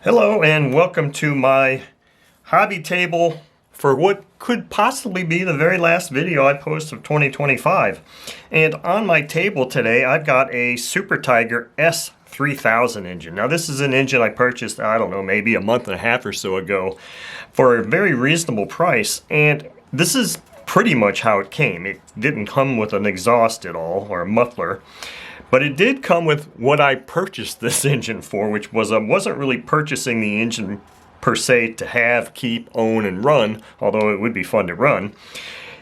Hello and welcome to my hobby table for what could possibly be the very last video I post of 2025. And on my table today I've got a Super Tigre S3000 engine. Now this is an engine I purchased, I don't know, maybe a month and a half or so ago for a very reasonable price, and this is pretty much how it came. It didn't come with an exhaust at all or a muffler. But it did come with what I purchased this engine for, which was I wasn't really purchasing the engine per se to have, keep, own, and run, although it would be fun to run.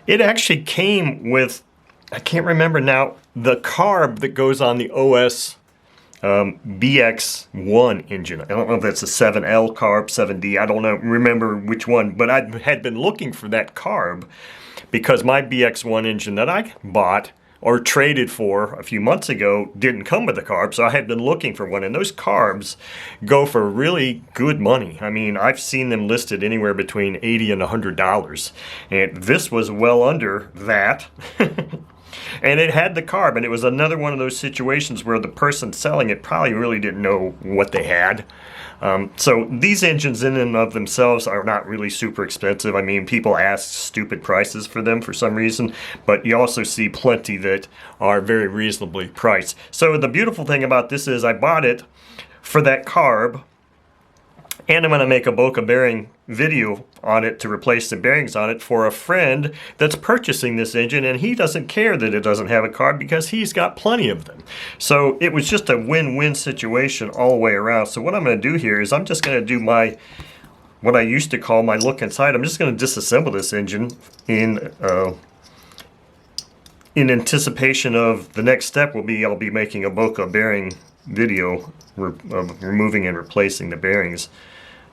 It actually came with, I can't remember now, the carb that goes on the OS BX1 engine. I don't know if that's a 7L carb, 7D, I don't know, remember which one, but I had been looking for that carb because my BX1 engine that I bought or traded for a few months ago didn't come with a carb, so I had been looking for one, and those carbs go for really good money. I mean, I've seen them listed anywhere between $80 and $100, and this was well under that. And it had the carb, and it was another one of those situations where the person selling it probably really didn't know what they had. So these engines in and of themselves are not really super expensive. I mean, people ask stupid prices for them for some reason, but you also see plenty that are very reasonably priced. So the beautiful thing about this is I bought it for that carb, and I'm going to make a Boca bearing video on it to replace the bearings on it for a friend that's purchasing this engine, and he doesn't care that it doesn't have a carb because he's got plenty of them. So it was just a win-win situation all the way around. So what I'm going to do here is I'm just going to do what I used to call my look inside. I'm just going to disassemble this engine in anticipation of the next step will be I'll be making a Boca bearing video of removing and replacing the bearings.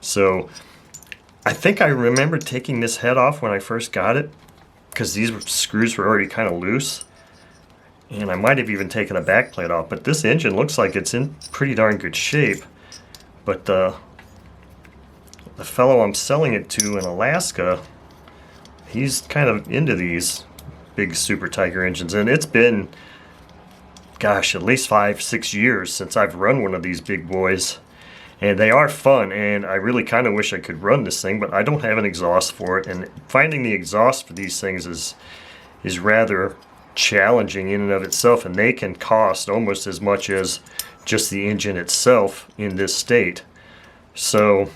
So I think I remember taking this head off when I first got it because these screws were already kind of loose, and I might have even taken a back plate off, but this engine looks like it's in pretty darn good shape. But the fellow I'm selling it to in Alaska, he's kind of into these big Super Tigre engines, and it's been, gosh, at least 5-6 years since I've run one of these big boys. And they are fun, and I really kind of wish I could run this thing, but I don't have an exhaust for it, and finding the exhaust for these things is rather challenging in and of itself, and they can cost almost as much as just the engine itself in this state. So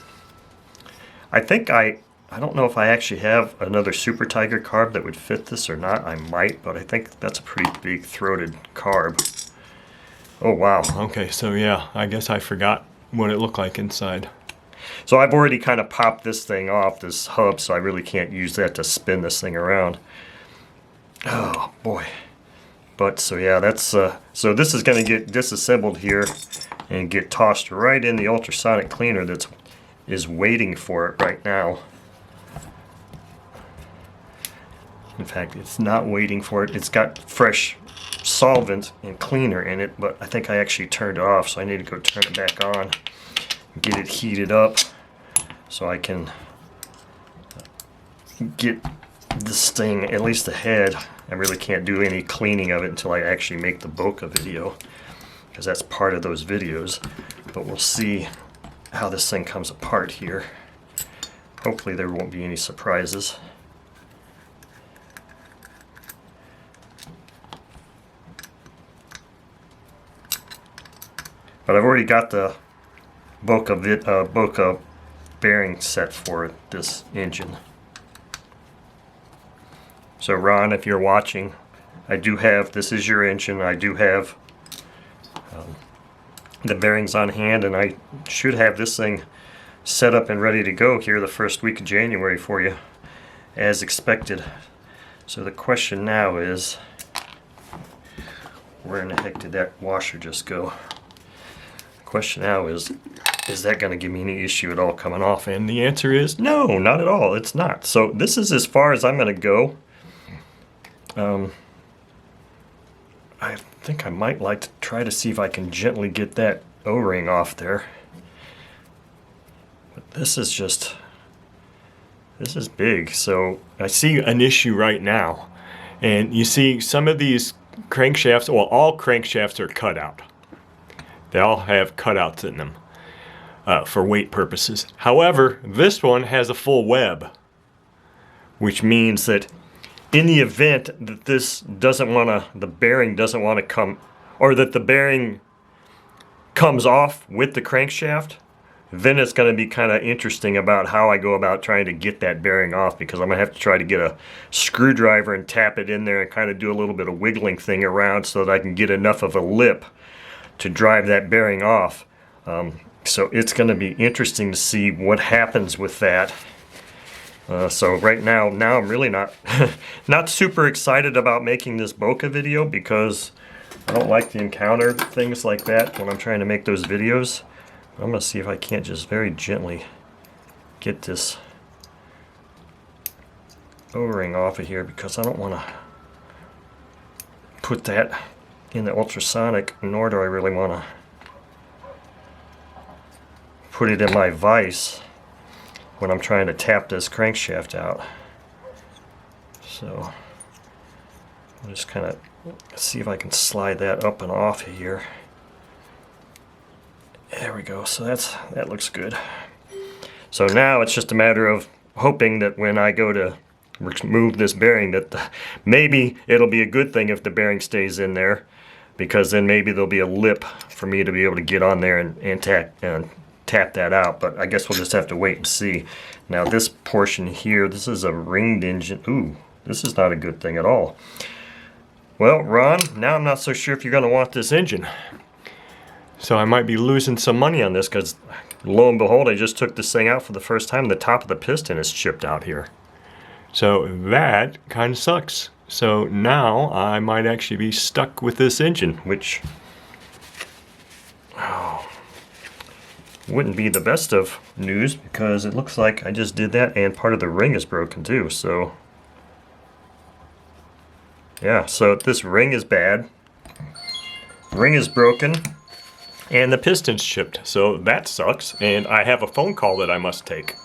I think I don't know if I actually have another Super Tigre carb that would fit this or not. I might, but I think that's a pretty big throated carb. Oh wow, okay, so yeah, I guess I forgot what it looked like inside. So I've already kind of popped this thing off, this hub, so I really can't use that to spin this thing around. Oh boy. But so yeah, that's so this is going to get disassembled here and get tossed right in the ultrasonic cleaner that is waiting for it right now. In fact, it's not waiting for it. It's got fresh solvent and cleaner in it, but I think I actually turned it off, so I need to go turn it back on and get it heated up so I can get this thing, at least the head. I really can't do any cleaning of it until I actually make the Boca video, because that's part of those videos. But we'll see how this thing comes apart here. Hopefully there won't be any surprises. But I've already got the Boca bearing set for this engine. So Ron, if you're watching, I do have, this is your engine, I do have the bearings on hand, and I should have this thing set up and ready to go here the first week of January for you, as expected. So the question now is, where in the heck did that washer just go? Question now is that going to give me any issue at all coming off? And the answer is no, not at all. It's not. So this is as far as I'm going to go. I think I might like to try to see if I can gently get that O-ring off there. But this is big. So I see an issue right now. And you see some of these crankshafts, well, all crankshafts are cut out. They all have cutouts in them. for weight purposes. However, this one has a full web, which means that in the event that this doesn't want to, the bearing doesn't want to come, or that the bearing comes off with the crankshaft, then it's going to be kind of interesting about how I go about trying to get that bearing off, because I'm going to have to try to get a screwdriver and tap it in there and kind of do a little bit of wiggling thing around so that I can get enough of a lip to drive that bearing off. So it's going to be interesting to see what happens with that. So right now I'm really not not super excited about making this Boca video, because I don't like to encounter things like that when I'm trying to make those videos. I'm going to see if I can't just very gently get this O-ring off of here, because I don't want to put that in the ultrasonic, nor do I really want to put it in my vise when I'm trying to tap this crankshaft out. So I'll just kind of see if I can slide that up and off of here. There we go. So that looks good. So now it's just a matter of hoping that when I go to remove this bearing, that maybe it'll be a good thing if the bearing stays in there, because then maybe there'll be a lip for me to be able to get on there and tap that out. But I guess we'll just have to wait and see. Now this portion here, this is a ringed engine. Ooh, this is not a good thing at all. Well, Ron, now I'm not so sure if you're going to want this engine. So I might be losing some money on this, because lo and behold, I just took this thing out for the first time. The top of the piston is chipped out here. So that kind of sucks. So now I might actually be stuck with this engine, which wouldn't be the best of news, because it looks like I just did that and part of the ring is broken too. So yeah, so this ring is bad. Ring is broken. And the piston's chipped, so that sucks, and I have a phone call that I must take.